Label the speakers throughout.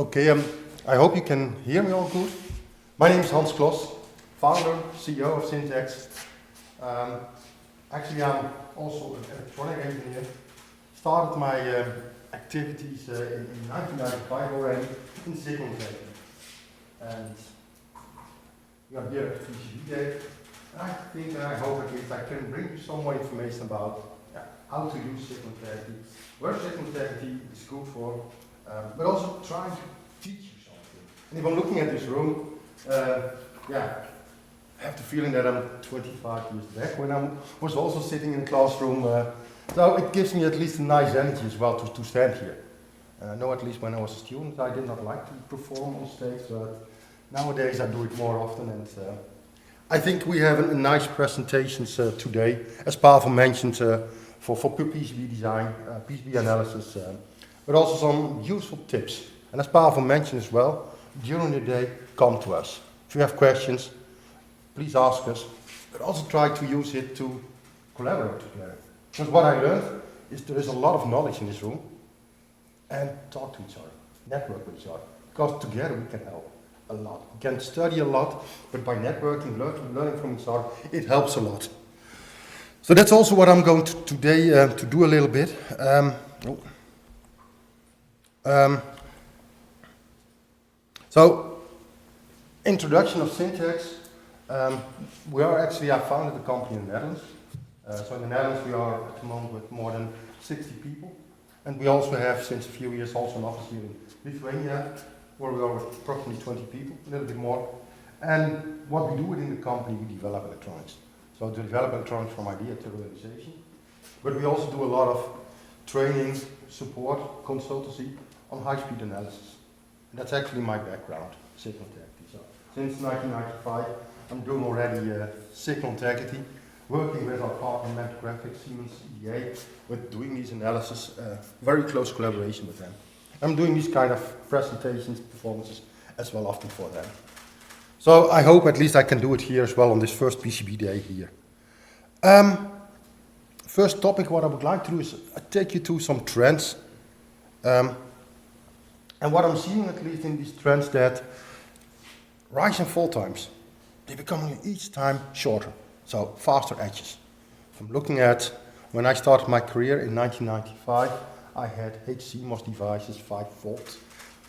Speaker 1: Okay, I hope you can hear me all good. My name is Hans Klos, founder, CEO of Sintecs. Actually, I'm also an electronic engineer. Started my activities in 1995 already in signal detection. And we are here at PCB Day. I think, I hope at least I can bring you some more information about how to use signal integrity, where signal integrity is good for, but also trying to teach you something. And if I'm looking at this room, I have the feeling that I'm 25 years back when I was also sitting in a classroom. So it gives me at least a nice energy as well to stand here. And I know at least when I was a student I did not like to perform on stage, but nowadays I do it more often. And I think we have a nice presentations today, as Pavel mentioned, for PCB design, PCB analysis, but also some useful tips. And as Pavel mentioned as well, during the day, come to us. If you have questions, please ask us, but also try to use it to collaborate together. Because what I learned is there is a lot of knowledge in this room, and talk to each other, network with each other, because together we can help a lot. We can study a lot, but by networking, learning from each other, it helps a lot. So that's also what I'm going to today to do a little bit. So, introduction of Sintecs. I founded the company in the Netherlands. So in the Netherlands we are at the moment with more than 60 people. And we also have, since a few years, also an office here in Lithuania, where we are with approximately 20 people, a little bit more. And what we do within the company, we develop electronics. So to develop electronics from idea to realization. But we also do a lot of training, support, consultancy on high-speed analysis. And that's actually my background, signal integrity. So since 1995, I'm doing already signal integrity, working with our partner Mentor Graphics, Siemens, EDA, with doing these analysis, very close collaboration with them. I'm doing these kind of presentations, performances as well often for them. So I hope at least I can do it here as well on this first PCB day here. First topic, what I would like to do is take you to some trends. And what I'm seeing at least in these trends that rise and fall times, they're becoming each time shorter, so faster edges. If I'm looking at when I started my career in 1995, I had HCMOS devices, 5 volts,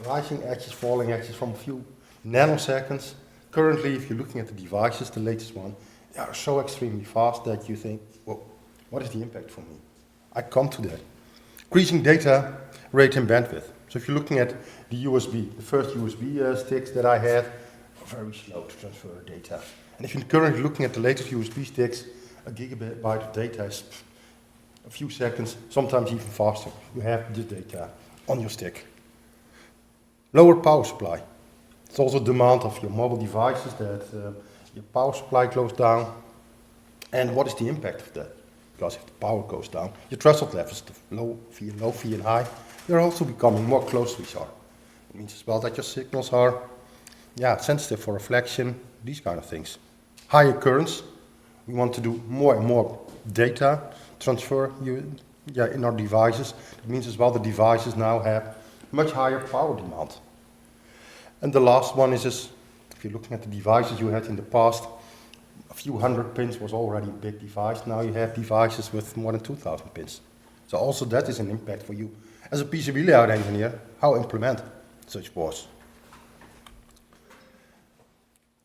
Speaker 1: rising edges, falling edges from a few nanoseconds. Currently, if you're looking at the devices, the latest one, they are so extremely fast that you think, well, what is the impact for me? I come to that. Increasing data rate and bandwidth. So if you're looking at the USB, the first USB sticks that I had were very slow to transfer data. And if you're currently looking at the latest USB sticks, a gigabyte of data is a few seconds, sometimes even faster. You have this data on your stick. Lower power supply. It's also demand of your mobile devices that your power supply goes down. And what is the impact of that? Because if the power goes down, your threshold levels, the low V and high, they're also becoming more close to each other. It means as well that your signals are sensitive for reflection, these kind of things. Higher currents, we want to do more and more data transfer in our devices. It means as well the devices now have much higher power demand. And the last one is if you're looking at the devices you had in the past, a few hundred pins was already a big device. Now you have devices with more than 2,000 pins. So also that is an impact for you as a PCB layout engineer, how implement such boards.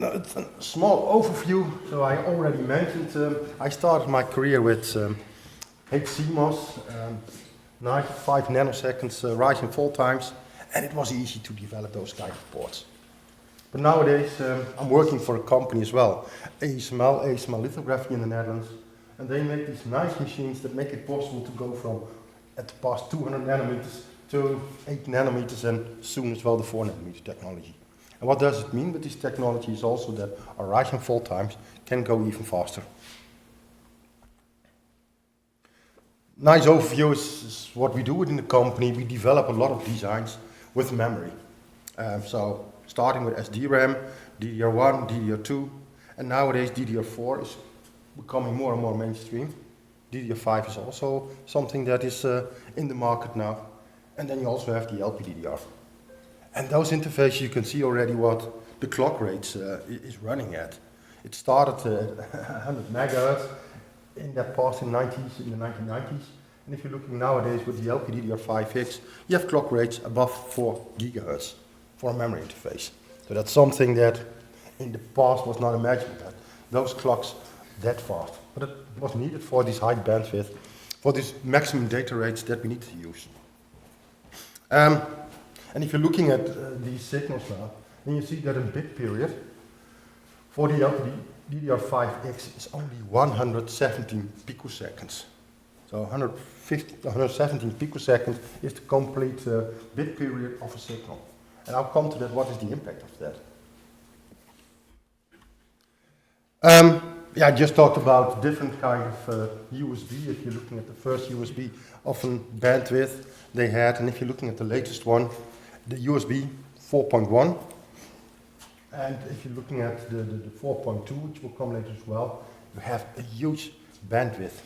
Speaker 1: Now it's a small overview. So I already mentioned, I started my career with HCMOS, 95 nanoseconds rise and fall times. And it was easy to develop those kind of boards. But nowadays, I'm working for a company as well, ASML Lithography in the Netherlands, and they make these nice machines that make it possible to go from, at the past, 200 nanometers to 8 nanometers and soon as well the 4 nanometer technology. And what does it mean with this technology is also that our rise and fall times can go even faster. Nice overview is what we do within the company. We develop a lot of designs with memory. So starting with SDRAM, DDR1, DDR2, and nowadays DDR4 is becoming more and more mainstream. DDR5 is also something that is in the market now. And then you also have the LPDDR. And those interfaces, you can see already what the clock rates is running at. It started at 100 megahertz in that past in the 1990s. And if you're looking nowadays with the LPDDR5X, you have clock rates above 4 gigahertz for a memory interface. So that's something that in the past was not imagined, that those clocks that fast. But it was needed for this high bandwidth, for these maximum data rates that we need to use. And if you're looking at these signals now, then you see that in bit period, for the LPDDR5X is only 117 picoseconds. So 117 picoseconds is the complete bit period of a signal. And I'll come to that, what is the impact of that? Yeah, I just talked about different kind of USB. If you're looking at the first USB, often bandwidth they had, and if you're looking at the latest one, the USB 4.1. And if you're looking at the 4.2, which will come later as well, you have a huge bandwidth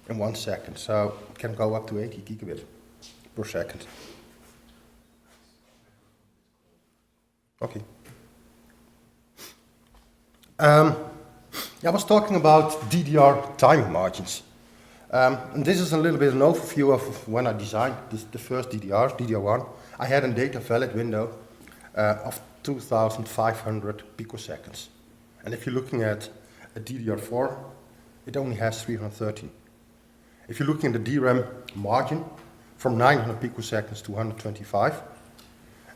Speaker 1: in 1 second. So it can go up to 80 gigabit per second. Okay. I was talking about DDR timing margins. And this is a little bit an overview of when I designed the first DDR1. I had a data valid window of 2,500 picoseconds. And if you're looking at a DDR4, it only has 313. If you're looking at the DRAM margin, from 900 picoseconds to 125,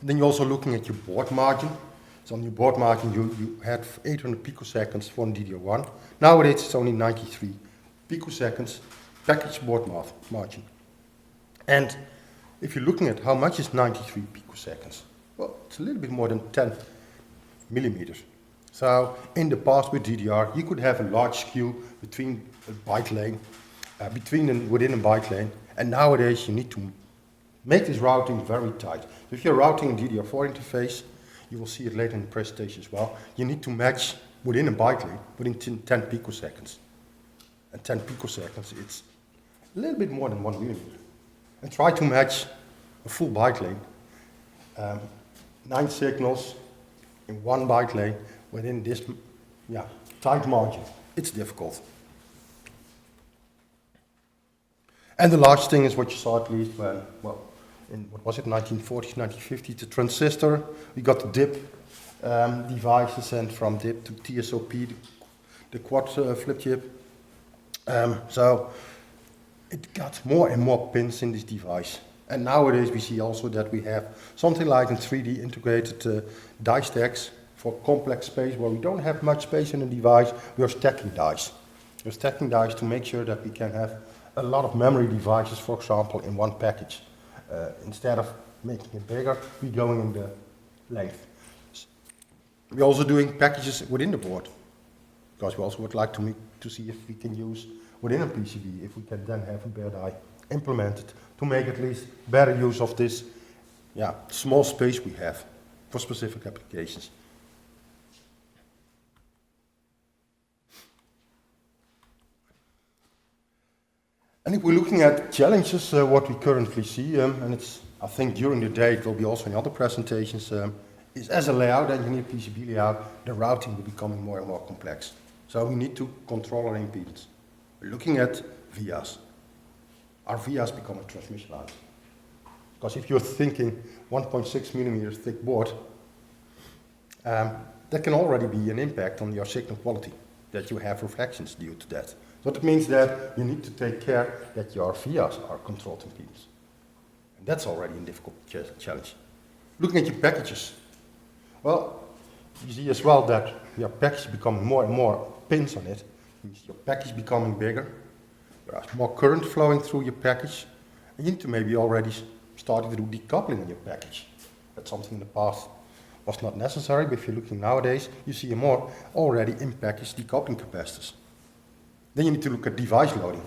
Speaker 1: then you're also looking at your board margin. So on your board margin, you had 800 picoseconds for DDR1. Nowadays, it's only 93 picoseconds package board margin. And if you're looking at how much is 93 picoseconds, well, it's a little bit more than 10 millimeters. So in the past with DDR, you could have a large skew between a byte lane, within a byte lane, and nowadays you need to make this routing very tight. So if you're routing a DDR4 interface, you will see it later in the presentation as well, you need to match within a byte lane, within 10 picoseconds. And 10 picoseconds, it's a little bit more than 1 millimeter. And try to match a full byte lane, 9 signals in 1 byte lane within this tight margin. It's difficult. And the large thing is what you saw at least when, well, in what was it, 1940s, 1950s, the transistor, we got the DIP devices, and from DIP to TSOP, the quad flip chip. So it got more and more pins in this device. And nowadays we see also that we have something like in 3D integrated die stacks for complex space where we don't have much space in the device. We are stacking dies. We're stacking dies to make sure that we can have a lot of memory devices, for example, in one package. Instead of making it bigger, we're going in the length. We're also doing packages within the board, because we also would like to see if we can use within a PCB, if we can then have a bare die implemented to make at least better use of this small space we have for specific applications. And if we're looking at challenges, what we currently see, and it's, I think during the day, it will be also in other presentations, is as a layout engineer, PCB layout, the routing will be becoming more and more complex. So we need to control our impedance. We're looking at vias. Our vias become a transmission line. Because if you're thinking 1.6 millimeters thick board, that can already be an impact on your signal quality, that you have reflections due to that. So that means that you need to take care that your vias are controlled impedance. And that's already a difficult challenge. Looking at your packages, well, you see as well that your package is becoming more and more pins on it. Your package becoming bigger. There's more current flowing through your package. And you need to maybe already start to do decoupling in your package. That's something in the past was not necessary, but if you're looking nowadays, you see more already in package decoupling capacitors. Then you need to look at device loading,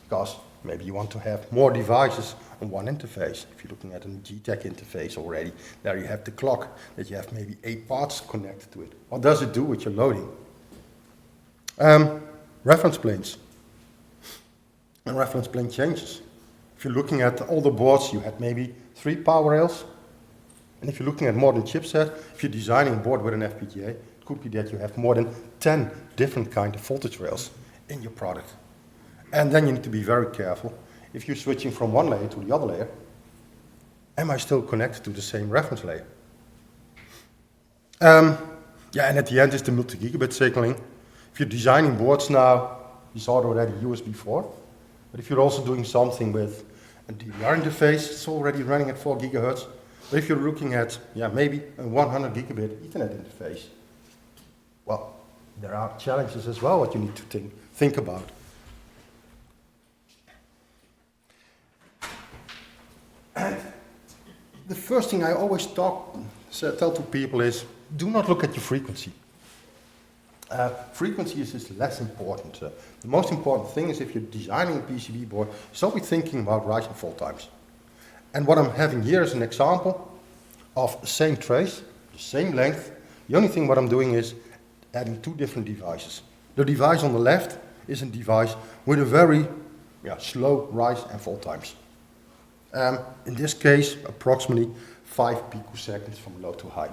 Speaker 1: because maybe you want to have more devices on one interface. If you're looking at a GTEC interface already, there you have the clock, that you have maybe 8 parts connected to it. What does it do with your loading? Reference planes and reference plane changes. If you're looking at older boards, you had maybe 3 power rails, And if you're looking at modern chipset, if you're designing a board with an FPGA, it could be that you have more than 10 different kind of voltage rails in your product. And then you need to be very careful. If you're switching from one layer to the other layer, am I still connected to the same reference layer? Yeah, and at the end is the multi-gigabit signaling. If you're designing boards now, you saw it already USB 4. But if you're also doing something with a DDR interface, it's already running at 4 gigahertz. But if you're looking at, yeah, maybe a 100 gigabit Ethernet interface, well, there are challenges as well what you need to think about. And the first thing I always tell to people is, do not look at your frequency. Frequency is less important. The most important thing is if you're designing a PCB board, start with thinking about rise and fall times. And what I'm having here is an example of the same trace, the same length. The only thing what I'm doing is adding two different devices. The device on the left is a device with a very slow rise and fall times. In this case, approximately 5 picoseconds from low to high.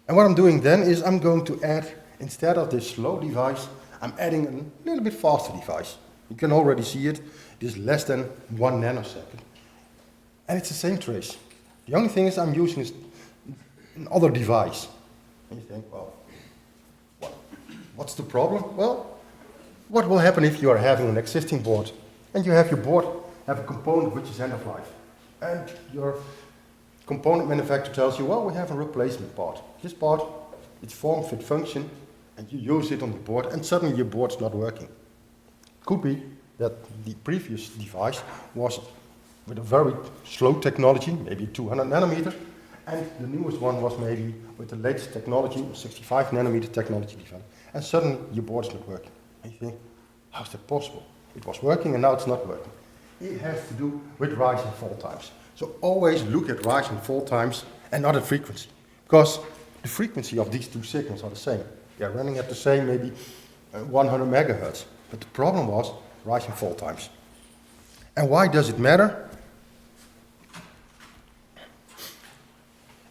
Speaker 1: And what I'm doing then is I'm going to add, instead of this slow device, I'm adding a little bit faster device. You can already see it. It is less than 1 nanosecond. And it's the same trace. The only thing is I'm using another device. And you think, well, what's the problem? Well, what will happen if you are having an existing board and you have your board have a component which is end of life, and your component manufacturer tells you, well, we have a replacement part. This part, it's form, fit, function, and you use it on the board, and suddenly your board's not working. Could be that the previous device was with a very slow technology, maybe 200 nanometer, and the newest one was maybe with the latest technology, 65 nanometer technology developed, and suddenly your board's not working. And you think, how's that possible? It was working and now it's not working. It has to do with rise and fall times. So always look at rise and fall times and not at frequency, because the frequency of these two signals are the same. They are running at the same, maybe 100 megahertz. But the problem was rise and fall times. And why does it matter?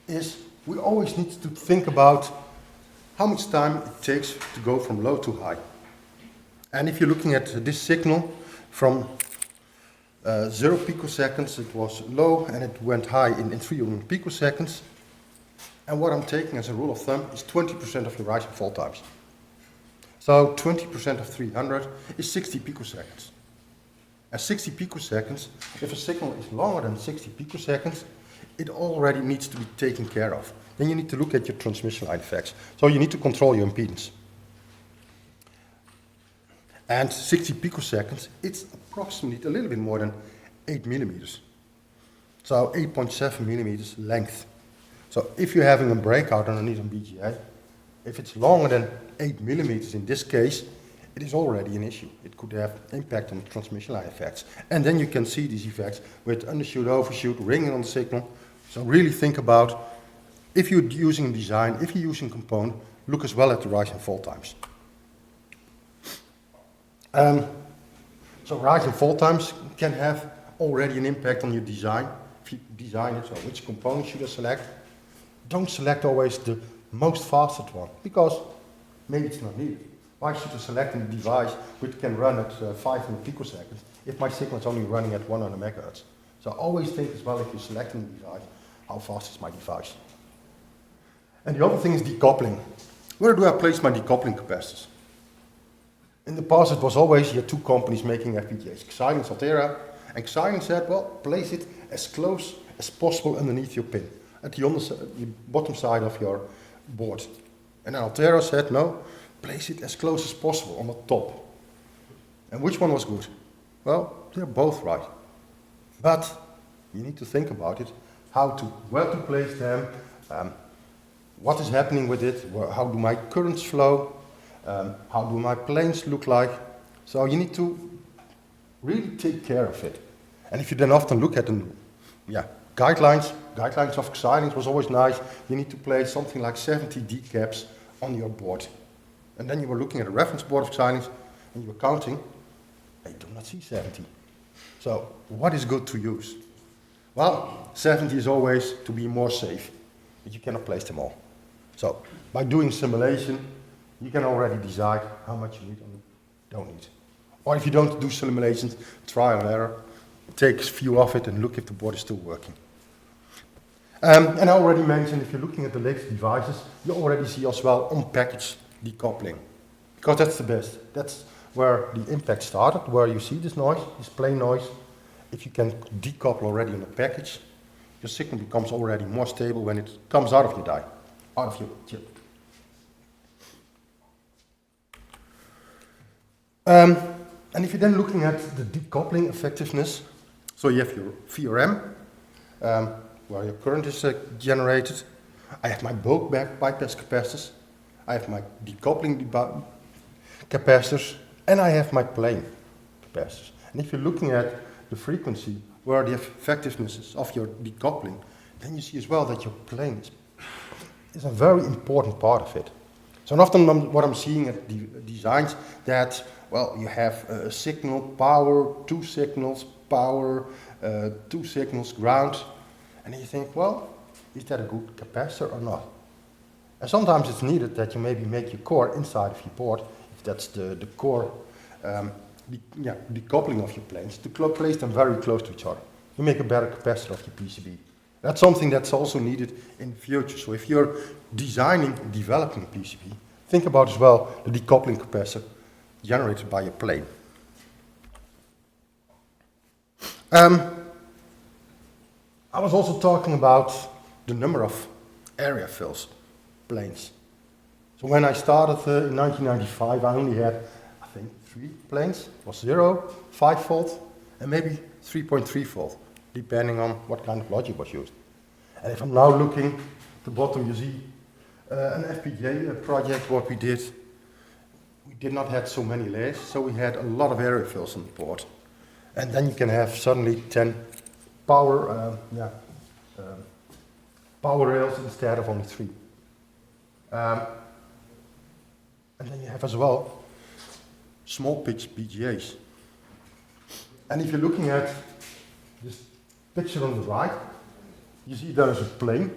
Speaker 1: Is we always need to think about how much time it takes to go from low to high. And if you're looking at this signal from 0 picoseconds, it was low, and it went high in 300 picoseconds. And what I'm taking as a rule of thumb is 20% of your rise and fall times. So 20% of 300 is 60 picoseconds. At 60 picoseconds, if a signal is longer than 60 picoseconds, it already needs to be taken care of. Then you need to look at your transmission line effects. So you need to control your impedance. And 60 picoseconds, it's approximately a little bit more than 8 millimeters. So 8.7 millimeters length. So if you're having a breakout underneath a BGA, if it's longer than 8 millimeters in this case, it is already an issue. It could have impact on transmission line effects. And then you can see these effects with undershoot, overshoot, ringing on the signal. So really think about, if you're using design, if you're using component, look as well at the rise and fall times. So rise and fall times can have already an impact on your design. If you design it, so which component should I select? Don't select always the most fastest one, because maybe it's not needed. Why should I select a device which can run at 500 picoseconds if my signal is only running at 100 megahertz? So always think as well, if you're selecting a device, how fast is my device? And the other thing is decoupling. Where do I place my decoupling capacitors? In the past, it was always you had two companies making FPGAs, Xilinx, Altera, and Xilinx said, well, place it as close as possible underneath your pin, at the bottom side of your board. And Altera said, no, place it as close as possible on the top. And which one was good? Well, they're both right. But you need to think about it, where to place them, what is happening with it, how do my currents flow, how do my planes look like. So you need to really take care of it. And if you then often look at them, guidelines of Xilinx was always nice. You need to place something like 70 decaps on your board. And then you were looking at a reference board of Xilinx and you were counting, I do not see 70. So what is good to use? Well, 70 is always to be more safe, but you cannot place them all. So, by doing simulation, you can already decide how much you need and don't need. Or if you don't do simulations, trial and error, take a few of it and look if the board is still working. And I already mentioned, if you're looking at the latest devices, you already see as well on-package decoupling. Because that's the best. That's where the impact started, where you see this noise, this plain noise. If you can decouple already in a package, your signal becomes already more stable when it comes out of your die, out of your chip. And if you're then looking at the decoupling effectiveness, so you have your VRM, where your current is generated. I have my bulk bypass capacitors, I have my decoupling capacitors, and I have my plane capacitors. And if you're looking at the frequency where the effectiveness is of your decoupling, then you see as well that your plane is a very important part of it. So often what I'm seeing at the designs that, well, you have a signal, power, two signals, power, two signals, ground, and you think, well, is that a good capacitor or not? And sometimes it's needed that you maybe make your core inside of your board, if that's the core decoupling of your planes, to place them very close to each other. You make a better capacitor of your PCB. That's something that's also needed in the future. So if you're designing, developing a PCB, think about as well the decoupling capacitor generated by your plane. I was also talking about the number of area fills, planes. So when I started in 1995, I only had, I think, 3 planes. It was 0, 5 volt, and maybe 3.3 volt, depending on what kind of logic was used. And if I'm now looking at the bottom, you see an FPGA project, what we did. We did not have so many layers, so we had a lot of area fills on the board. And then you can have suddenly 10 power rails instead of only 3. And then you have as well small pitch BGAs. And if you're looking at this picture on the right, you see there is a plane,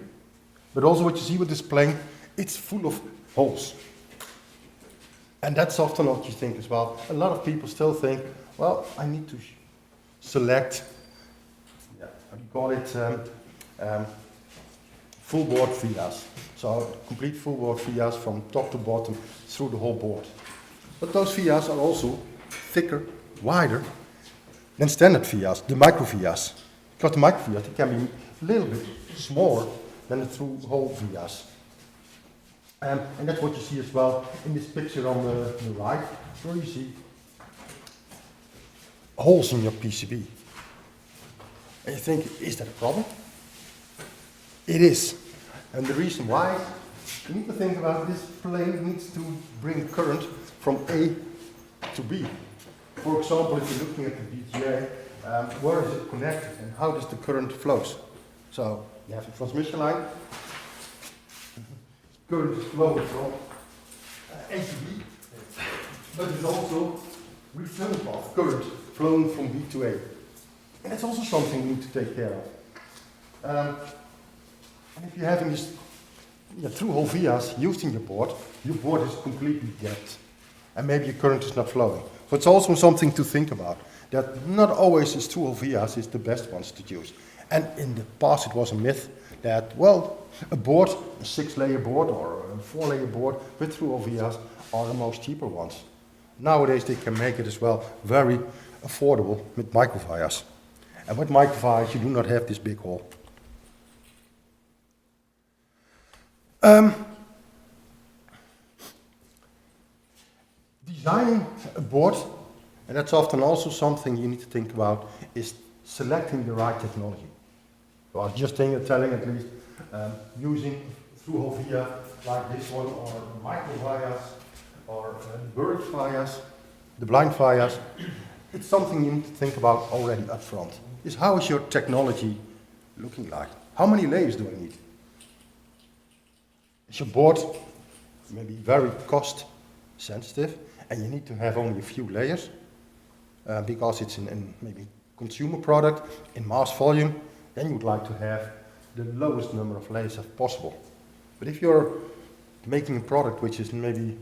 Speaker 1: but also what you see with this plane, it's full of holes. And that's often what you think as well. A lot of people still think, well, I need to select, how do you call it, full board vias. So complete full board vias from top to bottom through the whole board. But those vias are also thicker, wider than standard vias, the micro vias. Because the micro vias can be a little bit smaller than the through hole vias. And that's what you see as well in this picture on the right, where you see holes in your PCB. And you think, is that a problem? It is. And the reason why, you need to think about this plane needs to bring current from A to B. For example, if you're looking at the BGA, where is it connected and how does the current flows? So you have a transmission line. Current is flowing from A to B, but it's also return path current flowing from B to A. And that's also something you need to take care of. And if you're having this through-hole vias used in your board is completely gapped. And maybe your current is not flowing. So it's also something to think about, that not always is through-hole vias is the best ones to use. And in the past it was a myth that, well, a board, a 6-layer board or a 4-layer board with through-hole vias are the most cheaper ones. Nowadays they can make it as well very affordable with micro vias. And with micro vias you do not have this big hole. Designing a board, and that's often also something you need to think about, is selecting the right technology. So I was just telling at least, using through-hole via like this one, or micro vias, or bird vias, the blind vias, it's something you need to think about already up front. Is how is your technology looking like? How many layers do I need? Is your board maybe very cost sensitive and you need to have only a few layers because it's in maybe consumer product in mass volume? then you'd like to have the lowest number of layers as possible. But if you're making a product which is maybe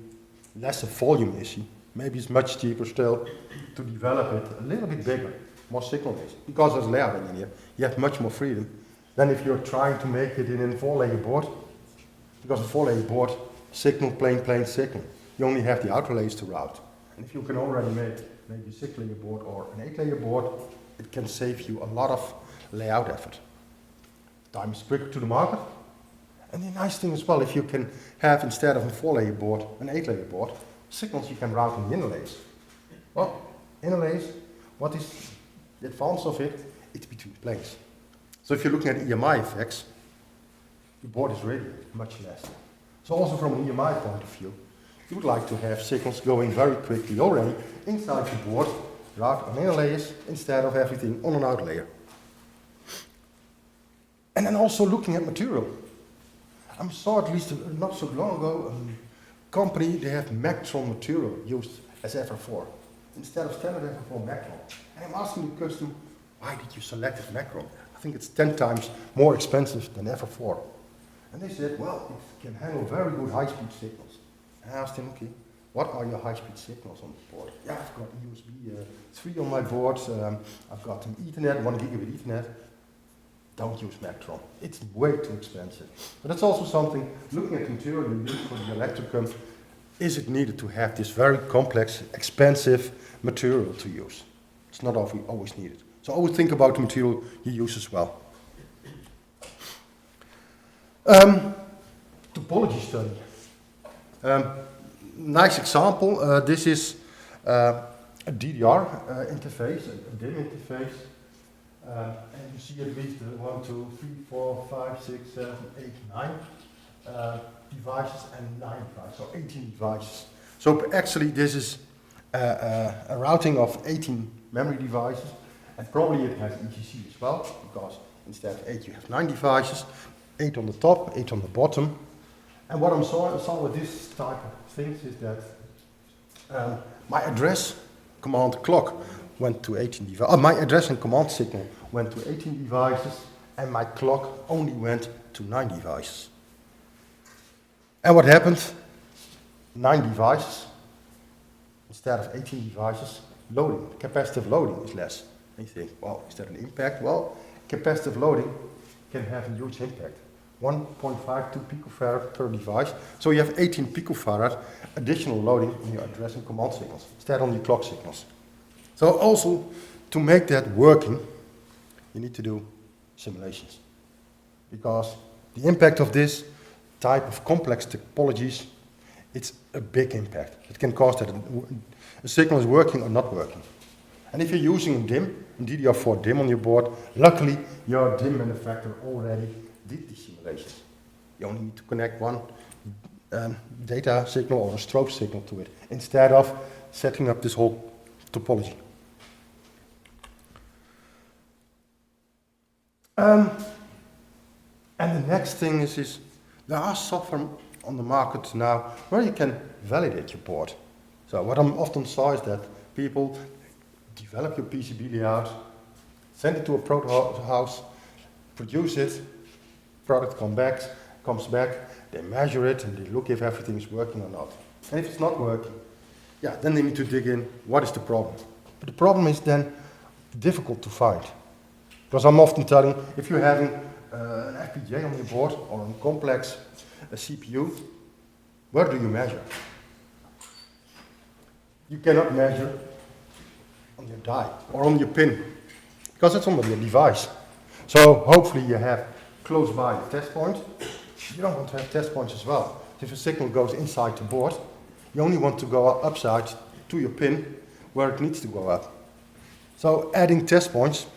Speaker 1: less a volume issue, maybe it's much cheaper still to develop it a little bit bigger, more signal layers. Because there's layout engineer, you have much more freedom than if you're trying to make it in a 4-layer board. Because a 4-layer board, signal, plain signal. You only have the outer layers to route. And if you can already make maybe a 6-layer board or an 8-layer board, it can save you a lot of layout effort. Time is quicker to the market. And the nice thing as well, if you can have, instead of a 4-layer board, an 8-layer board, signals you can route in the inner layers. Well, inner layers, what is the advantage of it? It's between planes. So if you're looking at EMI effects, the board is radiated much less. So also from an EMI point of view, you would like to have signals going very quickly already inside the board, route on inner layers, instead of everything on an outer layer. And then also looking at material. I saw at least not so long ago a company, they have Mactron material used as FR4 instead of standard FR4 Mactron. And I'm asking the customer, why did you select Mactron? I think it's 10 times more expensive than FR4. And they said, well, it can handle very good high-speed signals. And I asked him, okay, what are your high-speed signals on the board? Yeah, I've got USB 3 on my board, I've got an Ethernet, 1 gigabit Ethernet. Don't use Mactron. It's way too expensive. But that's also something, looking at the material you use for the electricum, is it needed to have this very complex, expensive material to use? It's not always needed. So always think about the material you use as well. Topology study. Nice example. This is a DDR interface, a DIM interface. And you see at least 1, 2, 3, 4, 5, 6, 7, 8, 9 devices and 9 devices, so 18 devices. So actually this is a routing of 18 memory devices, and probably it has ECC as well, because instead of 8 you have 9 devices, 8 on the top, 8 on the bottom. And what I saw with this type of things is that my address command clock went to 18 devices. My address and command signal went to 18 devices, and my clock only went to 9 devices. And what happened? 9 devices instead of 18 devices. Loading, capacitive loading is less. And you think, well, is that an impact? Well, capacitive loading can have a huge impact. 1.52 picofarad per device. So you have 18 picofarad additional loading on your address and command signals instead on your clock signals. So also, to make that working, you need to do simulations. Because the impact of this type of complex topologies, it's a big impact. It can cause that a signal is working or not working. And if you're using a DIM, a DDR4 DIM on your board, luckily your DIM manufacturer already did the simulations. You only need to connect one data signal or a strobe signal to it, instead of setting up this whole topology. And the next thing is there are software on the market now where you can validate your board. So what I often saw is that people develop your PCB layout, send it to a proto house, produce it, product comes back, they measure it and they look if everything is working or not. And if it's not working, yeah, then they need to dig in, what is the problem? But the problem is then difficult to find. Because I'm often telling, if you're having an FPGA on your board or a complex CPU, where do you measure? You cannot measure on your die or on your pin, because it's on your device. So hopefully you have close by a test point. You don't want to have test points as well. If a signal goes inside the board, you only want to go upside to your pin where it needs to go up. So adding test points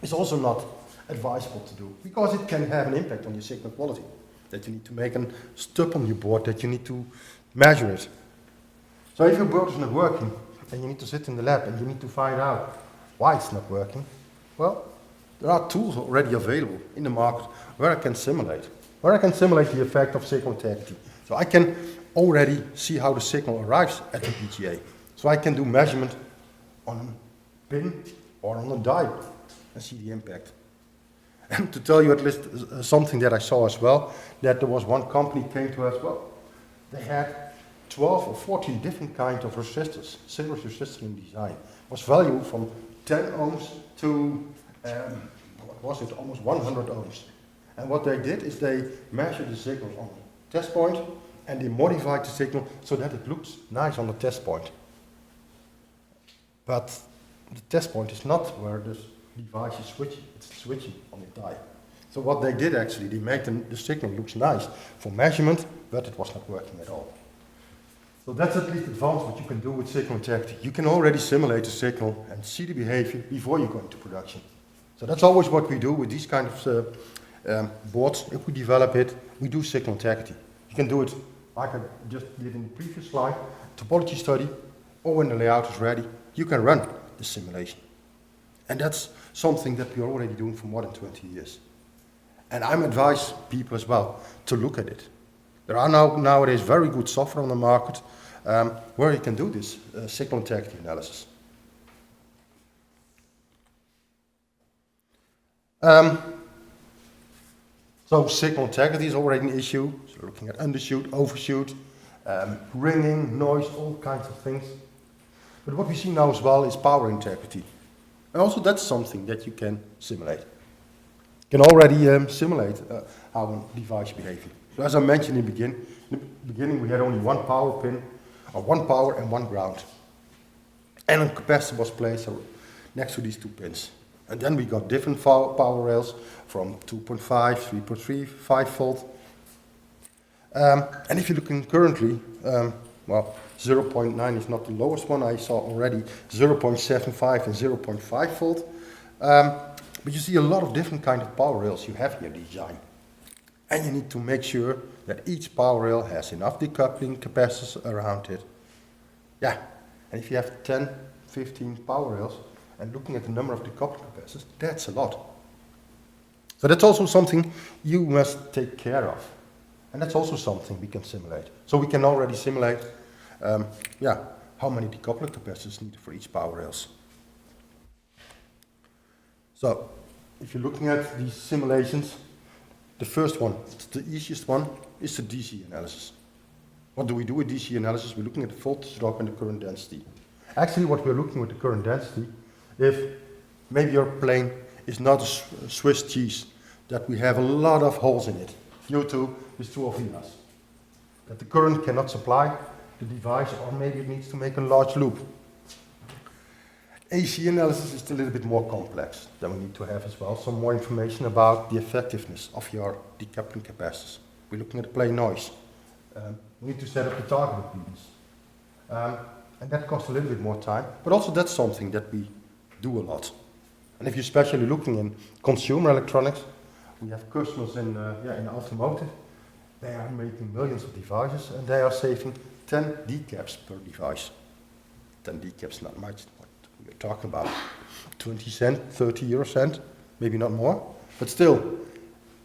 Speaker 1: is also not advisable to do, because it can have an impact on your signal quality. That you need to make a stub on your board, that you need to measure it. So if your board is not working, and you need to sit in the lab and you need to find out why it's not working, well, there are tools already available in the market where I can simulate. Where I can simulate the effect of signal integrity. So I can already see how the signal arrives at the PGA. So I can do measurement on a pin or on a die and see the impact. And to tell you at least something that I saw as well, that there was one company came to us, well, they had 12 or 14 different kinds of resistors, series resistors in design. It was valued from 10 ohms to, what was it, almost 100 ohms. And what they did is they measured the signal on the test point and they modified the signal so that it looks nice on the test point. But the test point is not where this device is switching, it's switching on the die. So what they did actually, they made the signal looks nice for measurement, but it was not working at all. So that's at least advanced what you can do with signal integrity. You can already simulate the signal and see the behavior before you go into production. So that's always what we do with these kind of boards. If we develop it, we do signal integrity. You can do it like I just did in the previous slide, topology study, or when the layout is ready, you can run the simulation. And that's something that we're already doing for more than 20 years. And I'm advise people as well to look at it. There are nowadays very good software on the market where you can do this signal integrity analysis. So signal integrity is already an issue. So looking at undershoot, overshoot, ringing, noise, all kinds of things. But what we see now as well is power integrity. And also that's something that you can simulate. You can already simulate how a device behaves. So as I mentioned in the beginning we had only one power pin, or one power and one ground. And a capacitor was placed next to these two pins. And then we got different power rails from 2.5, 3.3, 5 volt. And if you're looking currently, well, 0.9 is not the lowest one. I saw already 0.75 and 0.5 volt. But you see a lot of different kind of power rails you have in your design. And you need to make sure that each power rail has enough decoupling capacitors around it. Yeah, and if you have 10, 15 power rails, and looking at the number of decoupling capacitors, that's a lot. So that's also something you must take care of. And that's also something we can simulate. So we can already simulate how many decoupling capacitors needed for each power rails. So if you're looking at these simulations, the first one, the easiest one, is the DC analysis. What do we do with DC analysis? We're looking at the voltage drop and the current density. Actually, what we're looking with the current density, if maybe your plane is not a Swiss cheese, that we have a lot of holes in it, due to these two vias, that the current cannot supply the device, or maybe it needs to make a large loop. AC analysis is a little bit more complex. Then we need to have as well some more information about the effectiveness of your decoupling capacitors. We're looking at the plane noise. We need to set up the target impedance. And that costs a little bit more time, but also that's something that we do a lot. And if you're especially looking in consumer electronics, we have customers in automotive. They are making millions of devices and they are saving 10 decaps per device. 10 decaps, not much. We're talking about 20 cent, 30 euro cent, maybe not more, but still,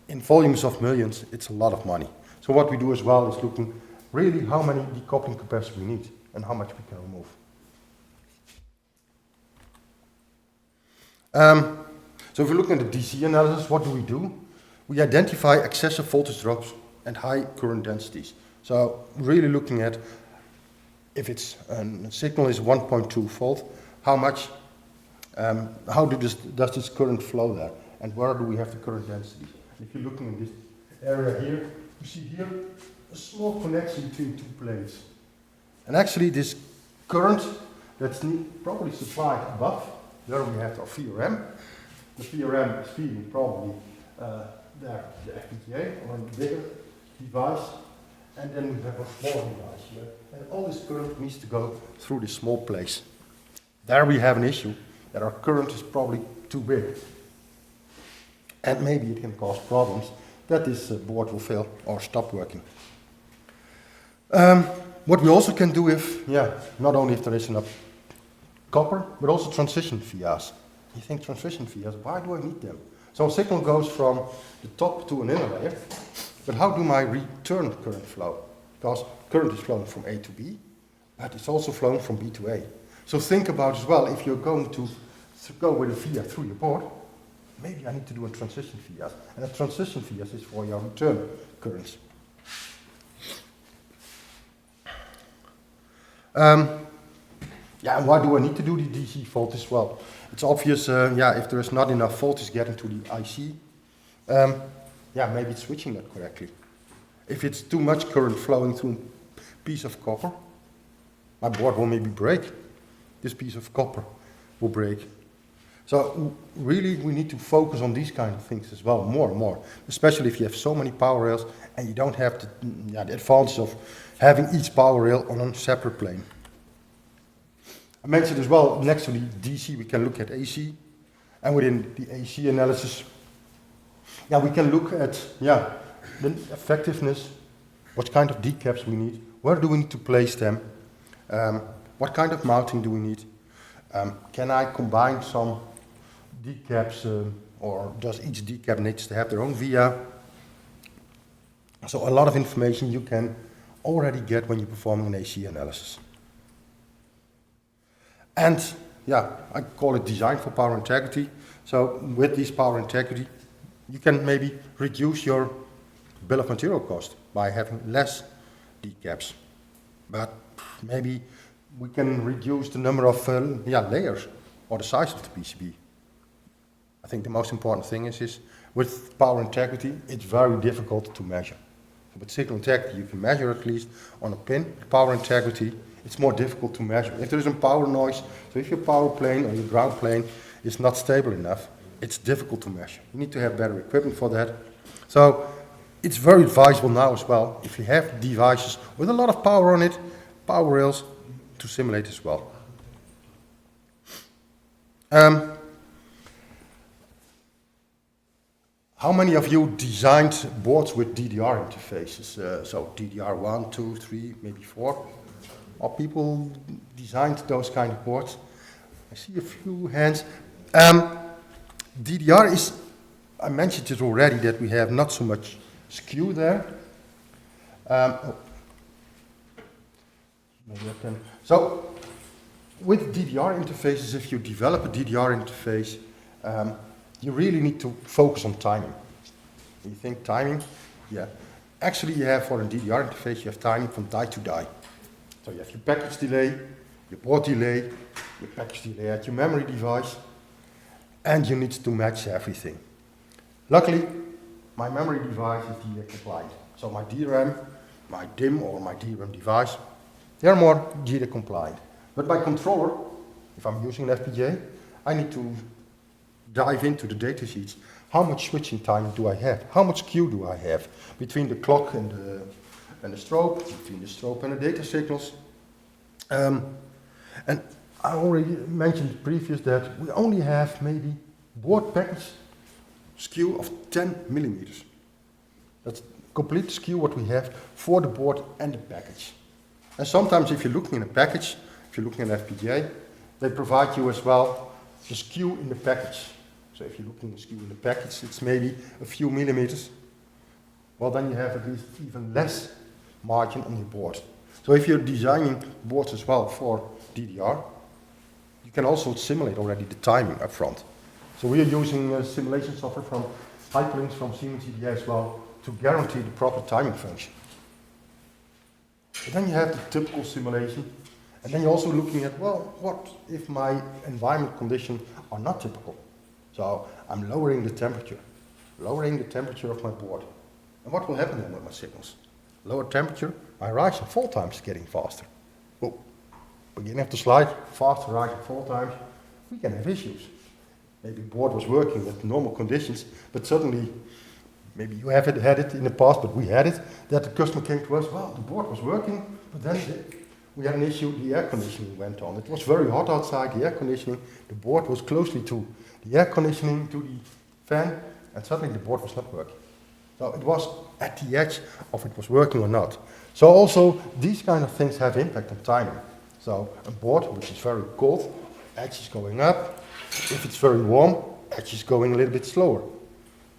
Speaker 1: in volumes of millions, it's a lot of money. So what we do as well is looking really how many decoupling capacitors we need and how much we can remove. So if we're looking at the DC analysis, what do? We identify excessive voltage drops and high current densities. So really looking at if it's a signal is 1.2 volt, how much, how does this current flow there, and where do we have the current density? If you're looking in this area here, you see here a small connection between two plates. And actually this current that's probably supplied above, there we have our VRM. The VRM is feeding probably there, the FPGA or a bigger device. And then we have a small device here. And all this current needs to go through this small place. There we have an issue that our current is probably too big. And maybe it can cause problems that this board will fail or stop working. What we also can do if, not only if there is enough copper, but also transition vias. You think transition vias, why do I need them? So a signal goes from the top to an inner layer, but how do my return current flow? Because current is flowing from A to B, but it's also flowing from B to A. So think about as well, if you're going to go with a via through your board, maybe I need to do a transition vias. And a transition vias is for your return currents. Yeah, and why do I need to do the DC voltage? Well, it's obvious, yeah, if there is not enough voltage getting to the IC, yeah, maybe it's switching that correctly. If it's too much current flowing through a piece of copper, my board will maybe break. This piece of copper will break. So really we need to focus on these kind of things as well, more and more, especially if you have so many power rails and you don't have the advantage of having each power rail on a separate plane. I mentioned as well, next to the DC we can look at AC, and within the AC analysis, yeah, we can look at the effectiveness, what kind of decaps we need, where do we need to place them, what kind of mounting do we need, can I combine some decaps, or does each decap needs to have their own via? So a lot of information you can already get when you're performing an AC analysis. And yeah, I call it design for power integrity. So with this power integrity, you can maybe reduce your bill of material cost by having less decaps. But maybe we can reduce the number of layers or the size of the PCB. I think the most important thing is with power integrity, it's very difficult to measure. With signal integrity, you can measure at least on a pin. With power integrity, it's more difficult to measure. If there is a power noise, so if your power plane or your ground plane is not stable enough, it's difficult to measure. You need to have better equipment for that. So it's very advisable now as well, if you have devices with a lot of power on it, power rails, to simulate as well. How many of you designed boards with DDR interfaces? So DDR 1, 2, 3, maybe 4? Or people designed those kind of boards? I see a few hands. DDR is, I mentioned it already, that we have not so much skew there. Maybe I can. So with DDR interfaces, if you develop a DDR interface, you really need to focus on timing. You think timing? Yeah. Actually, you have for a DDR interface, you have timing from die to die. So you have your package delay, your board delay, your package delay at your memory device, and you need to match everything. Luckily, my memory device is DRAM compliant. So my DRAM, my DIMM or my DRAM device, they're more DRAM compliant. But my controller, if I'm using an FPGA, I need to dive into the data sheets. How much switching time do I have? How much skew do I have between the clock and the strobe, between the strobe and the data signals? And I already mentioned previous that we only have maybe board package skew of 10 millimeters. That's complete skew what we have for the board and the package. And sometimes if you're looking in a package, if you're looking at FPGA, they provide you as well the skew in the package. So if you're looking at skew in the package, it's maybe a few millimeters. Well, then you have at least even less margin on your board. So if you're designing boards as well for DDR, you can also simulate already the timing up front. So we are using simulation software from Hyperlinks from Siemens EDA as well to guarantee the proper timing function. But then you have the typical simulation, and then you're also looking at, well, what if my environment conditions are not typical? So I'm lowering the temperature of my board. And what will happen then with my signals? Lower temperature, my rise and fall time is getting faster. Well, beginning of the slide, faster rise and fall times, we can have issues. Maybe the board was working with normal conditions, but suddenly, maybe you haven't had it in the past, but we had it, that the customer came to us, well, the board was working, but then we had an issue, the air conditioning went on. It was very hot outside, the air conditioning, the board was closely to the air conditioning, to the fan, and suddenly the board was not working. So it was at the edge of it was working or not. So also, these kind of things have impact on timing. So a board which is very cold, edge is going up. If it's very warm, edge is going a little bit slower.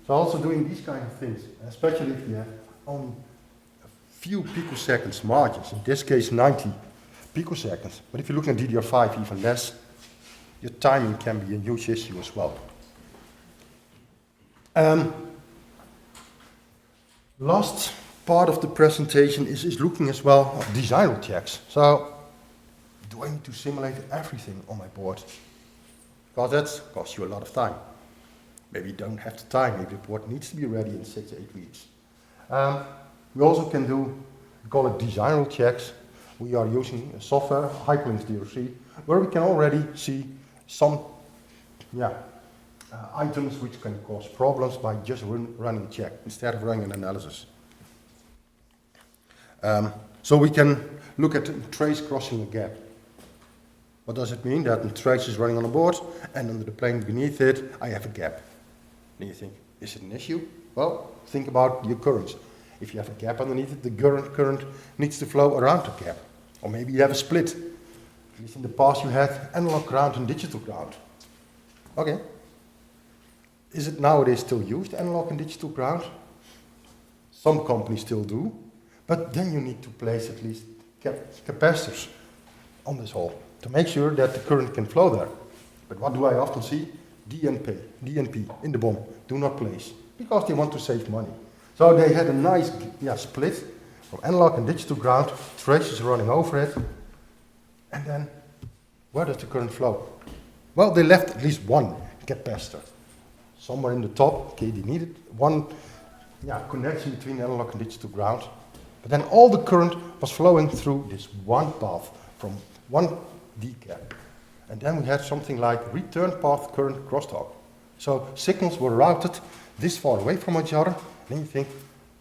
Speaker 1: So also doing these kind of things, especially if you have only a few picoseconds margins, in this case 90 picoseconds. But if you look at DDR5 even less, your timing can be a huge issue as well. Um, last part of the presentation is looking as well at design rule checks. So, do I need to simulate everything on my board? Because that costs you a lot of time. Maybe you don't have the time, maybe the board needs to be ready in 6 to 8 weeks. We also can do, we call it design rule checks. We are using a software, Hyperlinks DRC, where we can already see some items which can cause problems by just running a check instead of running an analysis. So we can look at trace crossing a gap. What does it mean? That the trace is running on a board and under the plane beneath it I have a gap. Then you think, is it an issue? Well, think about your currents. If you have a gap underneath it, the current needs to flow around the gap. Or maybe you have a split. At least in the past you had analog ground and digital ground. Okay. Is it nowadays still used, analog and digital ground? Some companies still do. But then you need to place at least capacitors on this hole to make sure that the current can flow there. But what do I often see? DNP in the BOM, do not place, because they want to save money. So they had a nice split from analog and digital ground, traces running over it, and then where does the current flow? Well, they left at least one capacitor. Somewhere in the top, okay, they needed one connection between analog and digital ground, but then all the current was flowing through this one path from one decap. And then we had something like return path current crosstalk. So signals were routed this far away from each other, and then you think,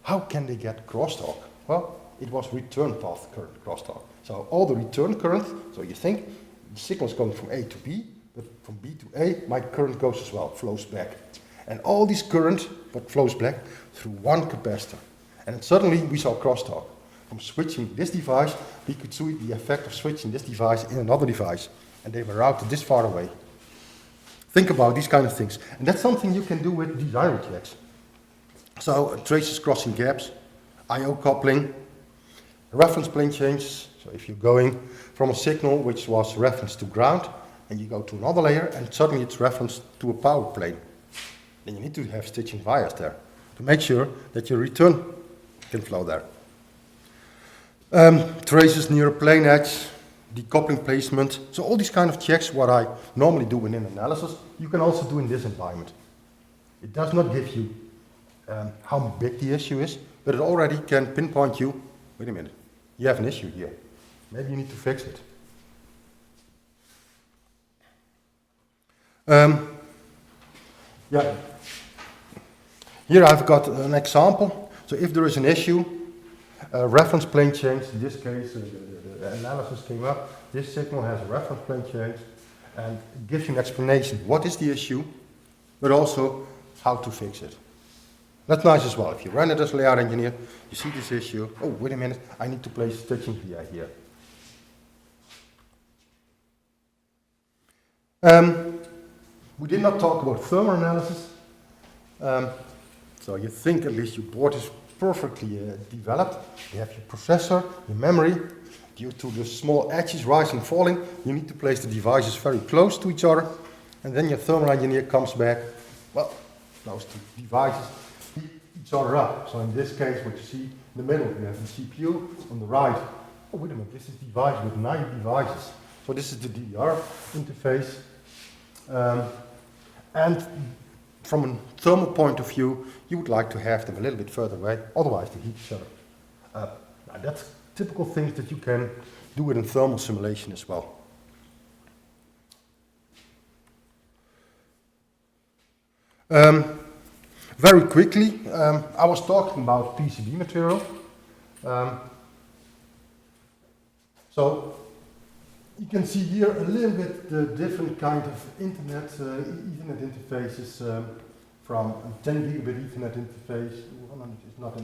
Speaker 1: how can they get crosstalk? Well, it was return path current crosstalk. So all the return current, so you think the signal is going from A to B, but from B to A, my current goes as well, flows back. And all this current, but flows back through one capacitor. And suddenly we saw crosstalk. From switching this device, we could see the effect of switching this device in another device. And they were routed this far away. Think about these kind of things. And that's something you can do with design rule checks. So traces crossing gaps, I/O coupling, reference plane changes. So if you're going from a signal which was referenced to ground, and you go to another layer, and suddenly it's referenced to a power plane, then you need to have stitching vias there to make sure that your return can flow there. Traces near a plane edge, decoupling placement. So all these kind of checks, what I normally do in an analysis, you can also do in this environment. It does not give you how big the issue is, but it already can pinpoint you, wait a minute, you have an issue here. Maybe you need to fix it. Here I've got an example. So if there is an issue, reference plane change, in this case the analysis came up, this signal has a reference plane change, and it gives you an explanation what is the issue, but also how to fix it. That's nice as well. If you run it as a layout engineer, you see this issue, oh wait a minute, I need to place stitching via here. We did not talk about thermal analysis. So you think at least your board is perfectly developed. You have your processor, your memory. Due to the small edges rising and falling, you need to place the devices very close to each other. And then your thermal engineer comes back, well, those two devices heat each other up. So in this case, what you see in the middle, you have the CPU. On the right, oh wait a minute, this is a device with 9 devices. So this is the DDR interface. And from a thermal point of view, you would like to have them a little bit further away, otherwise they heat each other up. Now that's typical things that you can do with a thermal simulation as well. Very quickly, I was talking about PCB material. So you can see here a little bit the different kind of Ethernet interfaces from a 10 gigabit Ethernet interface. It's not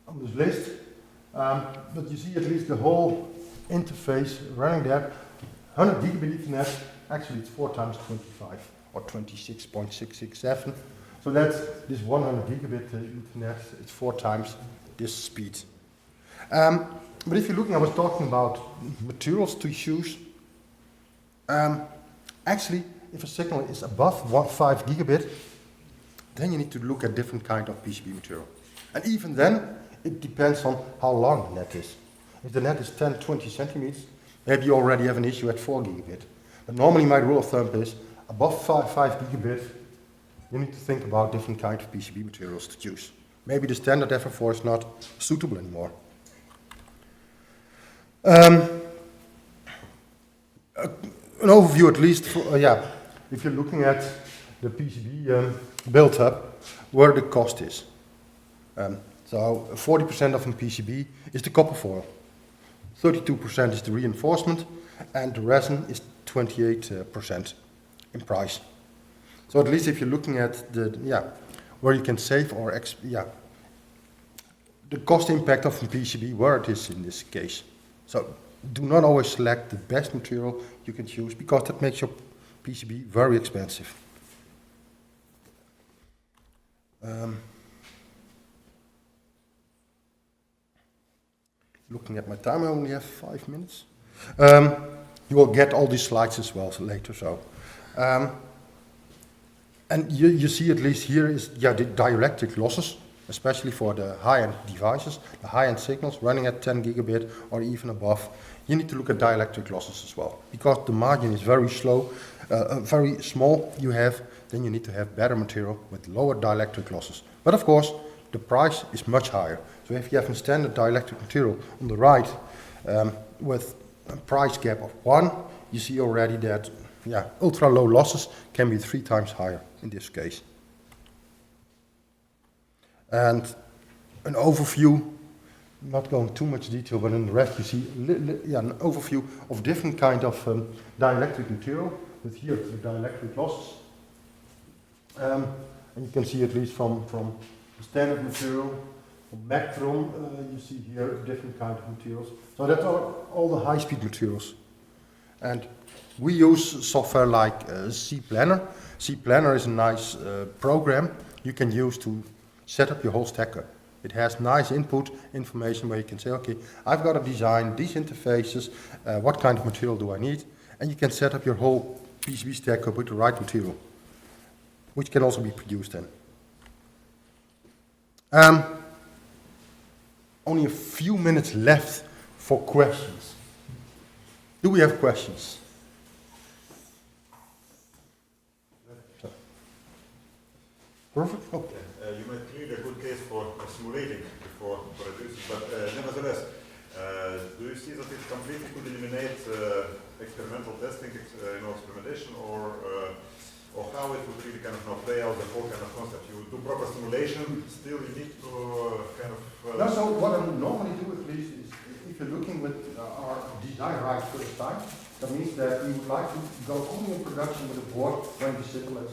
Speaker 1: on this list, but you see at least the whole interface running there. 100 gigabit Ethernet, actually it's 4 times 25 or 26.667. So that's this 100 gigabit Ethernet, it's 4 times this speed. But if you're looking, I was talking about materials to use. Actually, if a signal is above 5 gigabit, then you need to look at different kind of PCB material. And even then, it depends on how long the net is. If the net is 10, 20 centimeters, maybe you already have an issue at 4 gigabit. But normally my rule of thumb is, above 5 gigabit, you need to think about different kind of PCB materials to choose. Maybe the standard FR4 is not suitable anymore. An overview at least, for, if you're looking at the PCB build-up, where the cost is. So 40% of a PCB is the copper foil, 32% is the reinforcement, and the resin is 28% in price. So at least if you're looking at the where you can save or the cost impact of a PCB, where it is in this case. So do not always select the best material you can choose, because that makes your PCB very expensive. Looking at my time, I only have 5 minutes. You will get all these slides as well later. So, and you see at least here is the dielectric losses, especially for the high-end devices, the high-end signals running at 10 gigabit or even above. You need to look at dielectric losses as well, because the margin is very very small. Then you need to have better material with lower dielectric losses. But of course, the price is much higher. So if you have a standard dielectric material on the right with a price gap of 1, you see already that ultra low losses can be 3 times higher in this case. And an overview, not going too much detail, but in the rest you see an overview of different kind of dielectric material, with here the dielectric losses. And you can see at least from the standard material, from Mactron, you see here different kind of materials. So that are all the high-speed materials. And we use software like cPlanner. cPlanner is a nice program you can use to set up your whole stacker. It has nice input information where you can say, okay, I've got to design these interfaces, what kind of material do I need? And you can set up your whole PCB stacker with the right material, which can also be produced then. Only a few minutes left for questions. Do we have questions? Perfect. Oh.
Speaker 2: You made clearly a good case for simulating before producing, but nevertheless, do you see that it completely could eliminate experimental testing, experimentation, or how it would really kind of play out the whole kind of concept? You do proper simulation, still you need to kind of...
Speaker 1: No, so what I normally do at least is, if you're looking with our design right first time, that means that we would like to go only in production with a board when you simulate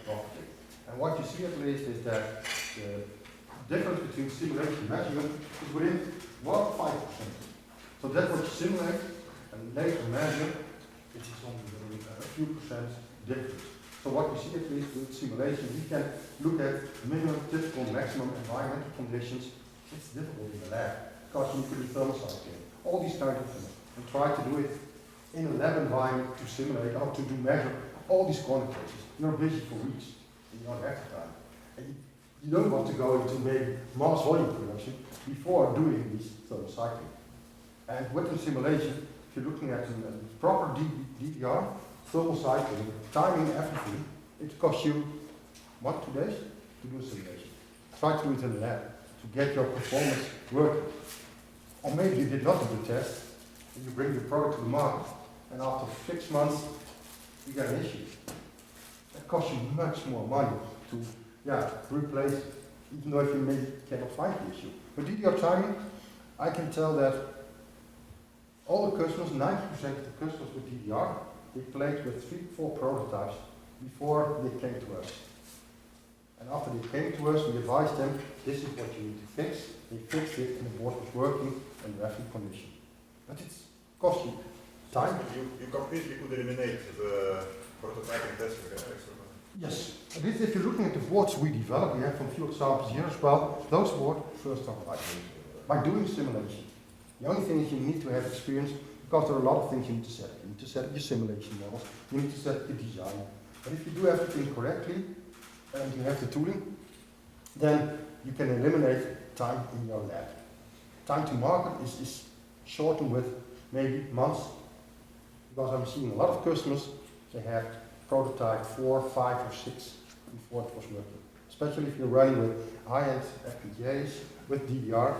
Speaker 1: properly. And what you see at least is that the difference between simulation and measurement is within 1 or 5%. So that's what you simulate and later measure, which is only a few percent difference. So what you see at least with simulation, we can look at minimum, typical, maximum environmental conditions. It's difficult in the lab because you need to do thermal cycling, all these kind of things, and try to do it in a lab environment to simulate or to measure all these quantities. You're busy for weeks. You don't have the time. And you don't want to go into maybe mass volume production before doing these thermal cycling. And with the simulation, if you're looking at a proper DDR, thermal cycling, timing, everything, it costs you 1-2 days to do a simulation. Try to do it in the lab to get your performance working. Or maybe you did not do the test and you bring your product to the market, and after 6 months you get an issue. It costs you much more money to replace, even though if you maybe cannot find the issue. With DDR timing, I can tell that all the customers, 90% of the customers with DDR, they played with 3-4 prototypes before they came to us. And after they came to us, we advised them, this is what you need to fix. They fixed it and the board was working and roughly condition. But it's costly. Time.
Speaker 2: You completely could eliminate the prototyping testing experiment.
Speaker 1: Yes. At least if you're looking at the boards we developed, we have some few examples here as well. Those boards first time by doing simulation. The only thing is you need to have experience, because there are a lot of things you need to set up. You need to set up your simulation models, you need to set up your design. But if you do everything correctly and you have the tooling, then you can eliminate time in your lab. Time to market is shortened with maybe months, because I'm seeing a lot of customers, they have prototype 4, 5 or 6 before it was working. Especially if you're running with high-end FPGAs, with DDR,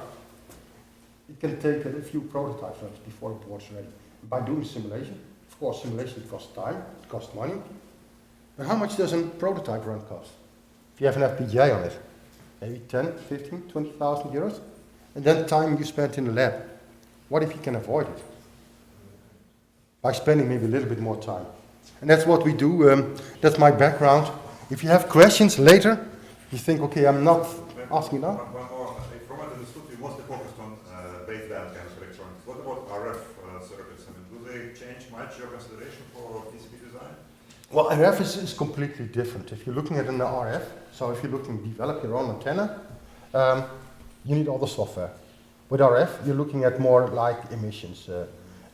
Speaker 1: it can take a few prototype runs before the board's ready. By doing simulation, of course simulation costs time, it costs money, but how much does a prototype run cost? If you have an FPGA on it, maybe 10, 15, 20,000 euros, and then time you spent in the lab. What if you can avoid it? By spending maybe a little bit more time. And that's what we do, that's my background. If you have questions later, you think, okay, I'm not asking now.
Speaker 2: One more. From what I understood, you mostly focused on baseband kind of electronics. What about RF circuits? I mean, do they change much your consideration for PCB design?
Speaker 1: Well, RF is completely different. If you're looking at an RF, so if you're looking to develop your own antenna, you need all the software. With RF, you're looking at more like emissions,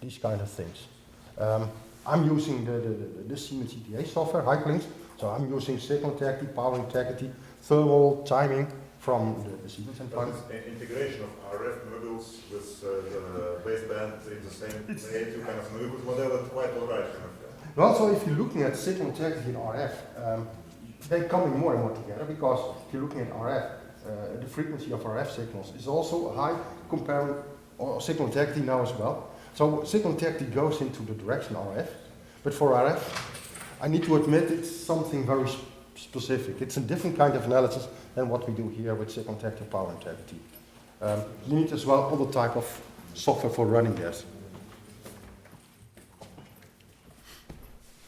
Speaker 1: these kind of things. I'm using the Siemens EDA software, Hyperlinks, so I'm using signal integrity, power integrity, thermal timing from the Siemens environment.
Speaker 2: Integration of RF modules with the baseband in the same way to kind of good model that's quite alright. Kind of.
Speaker 1: And also, if you're looking at signal integrity and RF, they're coming more and more together, because if you're looking at RF, the frequency of RF signals is also high comparing signal integrity now as well. So signal integrity goes into the direction RF, but for RF, I need to admit it's something very specific. It's a different kind of analysis than what we do here with signal integrity, power integrity. You need as well other type of software for running this.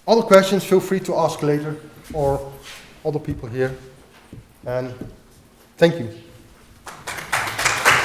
Speaker 1: Other questions, feel free to ask later, or other people here. And thank you.